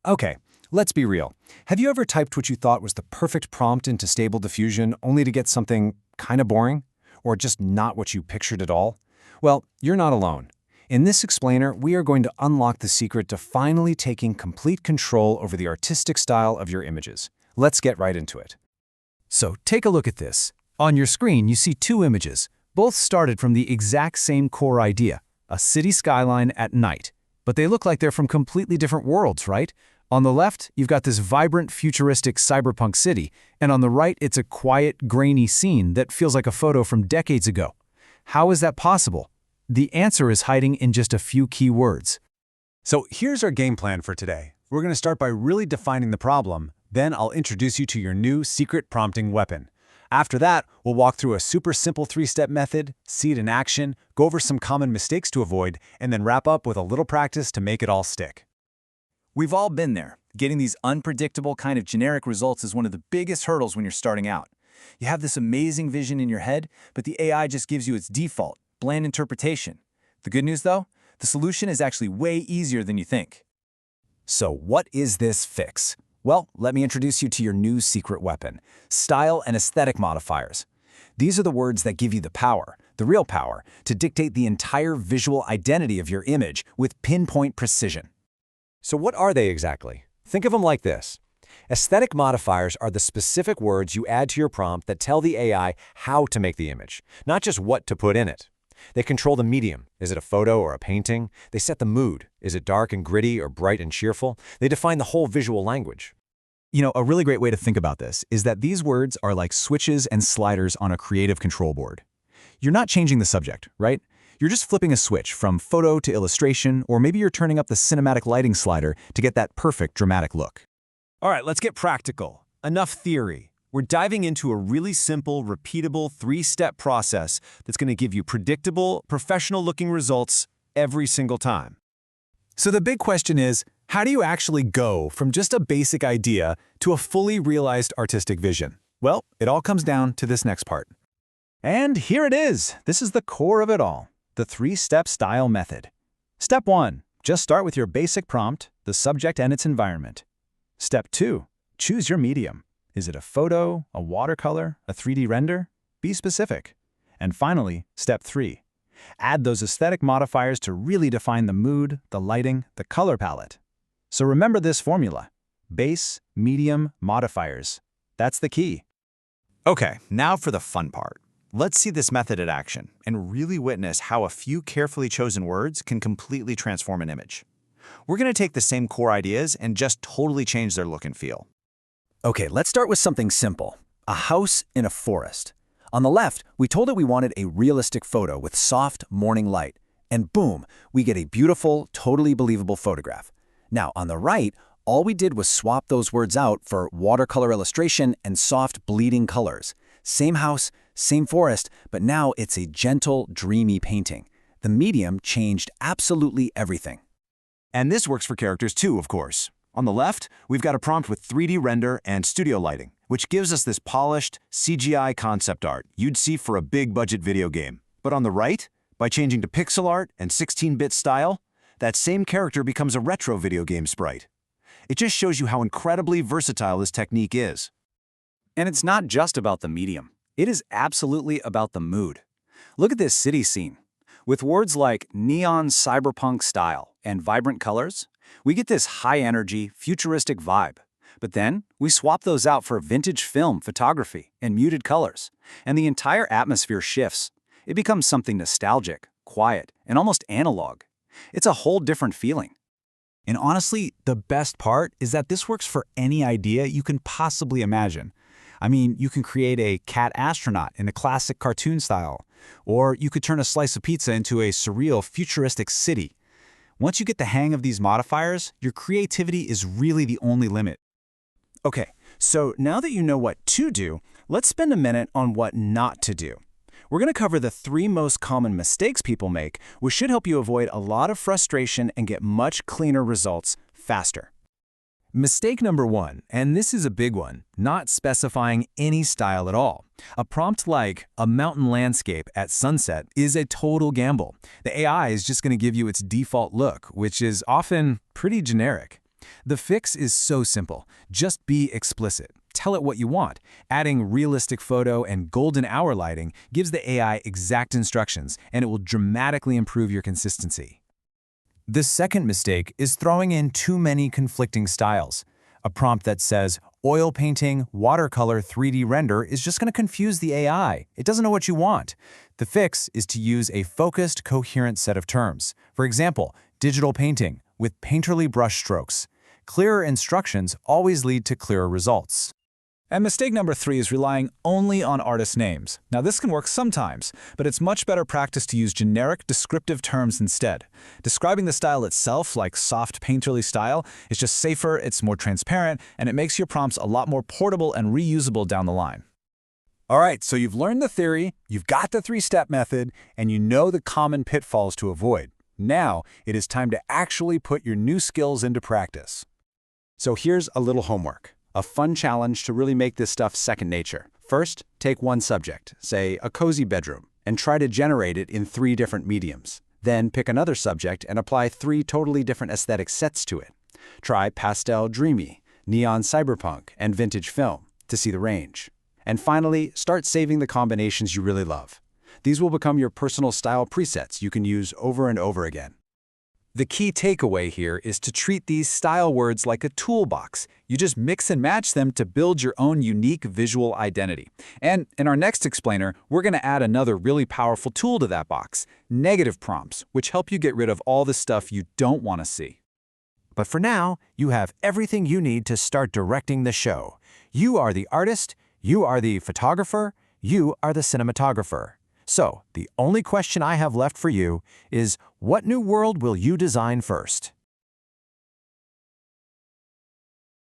Okay, let's be real. Have you ever typed what you thought was the perfect prompt into Stable Diffusion only to get something kind of boring? Or just not what you pictured at all? Well, you're not alone. In this explainer, we are going to unlock the secret to finally taking complete control over the artistic style of your images. Let's get right into it. So, take a look at this. On your screen, you see two images. Both started from the exact same core idea, a city skyline at night. But they look like they're from completely different worlds, right? On the left, you've got this vibrant, futuristic cyberpunk city, and on the right, it's a quiet, grainy scene that feels like a photo from decades ago. How is that possible? The answer is hiding in just a few key words. So here's our game plan for today. We're going to start by really defining the problem, then I'll introduce you to your new secret prompting weapon. After that, we'll walk through a super simple 3-step method, see it in action, go over some common mistakes to avoid, and then wrap up with a little practice to make it all stick. We've all been there. Getting these unpredictable kind of generic results is one of the biggest hurdles when you're starting out. You have this amazing vision in your head, but the AI just gives you its default, bland interpretation. The good news, though, the solution is actually way easier than you think. So what is this fix? Well, let me introduce you to your new secret weapon, Style and Aesthetic Modifiers. These are the words that give you the power, the real power, to dictate the entire visual identity of your image with pinpoint precision. So what are they exactly? Think of them like this. Aesthetic modifiers are the specific words you add to your prompt that tell the AI how to make the image, not just what to put in it. They control the medium. Is it a photo or a painting? They set the mood. Is it dark and gritty or bright and cheerful? They define the whole visual language. You know, a really great way to think about this is that these words are like switches and sliders on a creative control board. You're not changing the subject, right? You're just flipping a switch from photo to illustration, or maybe you're turning up the cinematic lighting slider to get that perfect dramatic look. All right, let's get practical. Enough theory. We're diving into a really simple, repeatable 3-step process that's going to give you predictable, professional-looking results every single time. So the big question is, how do you actually go from just a basic idea to a fully realized artistic vision? Well, it all comes down to this next part. And here it is. This is the core of it all. The 3-step style method. Step 1, just start with your basic prompt, the subject and its environment. Step 2, choose your medium. Is it a photo, a watercolor, a 3D render? Be specific. And finally, step 3, add those aesthetic modifiers to really define the mood, the lighting, the color palette. So remember this formula: base, medium, modifiers. That's the key. Okay, now for the fun part. Let's see this method in action and really witness how a few carefully chosen words can completely transform an image. We're going to take the same core ideas and just totally change their look and feel. Okay, let's start with something simple. A house in a forest. On the left, we told it we wanted a realistic photo with soft morning light. And boom, we get a beautiful, totally believable photograph. Now, on the right, all we did was swap those words out for watercolor illustration and soft, bleeding colors. Same house, same forest, but now it's a gentle, dreamy painting. The medium changed absolutely everything. And this works for characters too, of course. On the left, we've got a prompt with 3D render and studio lighting, which gives us this polished, CGI concept art you'd see for a big-budget video game. But on the right, by changing to pixel art and 16-bit style, that same character becomes a retro video game sprite. It just shows you how incredibly versatile this technique is. And it's not just about the medium. It is absolutely about the mood. Look at this city scene. With words like neon cyberpunk style and vibrant colors, we get this high-energy, futuristic vibe. But then, we swap those out for vintage film photography and muted colors, and the entire atmosphere shifts. It becomes something nostalgic, quiet, and almost analog. It's a whole different feeling. And honestly, the best part is that this works for any idea you can possibly imagine. I mean, you can create a cat astronaut in a classic cartoon style, or you could turn a slice of pizza into a surreal, futuristic city. Once you get the hang of these modifiers, your creativity is really the only limit. Okay, so now that you know what to do, let's spend a minute on what not to do. We're going to cover the 3 most common mistakes people make, which should help you avoid a lot of frustration and get much cleaner results faster. Mistake number 1, and this is a big one, not specifying any style at all. A prompt like a mountain landscape at sunset is a total gamble. The AI is just going to give you its default look, which is often pretty generic. The fix is so simple. Just be explicit. Tell it what you want. Adding realistic photo and golden hour lighting gives the AI exact instructions, and it will dramatically improve your consistency. The second mistake is throwing in too many conflicting styles. A prompt that says, oil painting, watercolor, 3D render is just going to confuse the AI. It doesn't know what you want. The fix is to use a focused, coherent set of terms. For example, digital painting with painterly brush strokes. Clearer instructions always lead to clearer results. And mistake number 3 is relying only on artist names. Now this can work sometimes, but it's much better practice to use generic descriptive terms instead. Describing the style itself, like soft painterly style, is just safer, it's more transparent, and it makes your prompts a lot more portable and reusable down the line. All right, so you've learned the theory, you've got the 3-step method, and you know the common pitfalls to avoid. Now, it is time to actually put your new skills into practice. So here's a little homework. A fun challenge to really make this stuff second nature. First, take one subject, say a cozy bedroom, and try to generate it in 3 different mediums. Then pick another subject and apply 3 totally different aesthetic sets to it. Try pastel dreamy, neon cyberpunk, and vintage film to see the range. And finally, start saving the combinations you really love. These will become your personal style presets you can use over and over again. The key takeaway here is to treat these style words like a toolbox. You just mix and match them to build your own unique visual identity. And in our next explainer, we're going to add another really powerful tool to that box, negative prompts, which help you get rid of all the stuff you don't want to see. But for now, you have everything you need to start directing the show. You are the artist, you are the photographer, you are the cinematographer. So, the only question I have left for you is, what new world will you design first?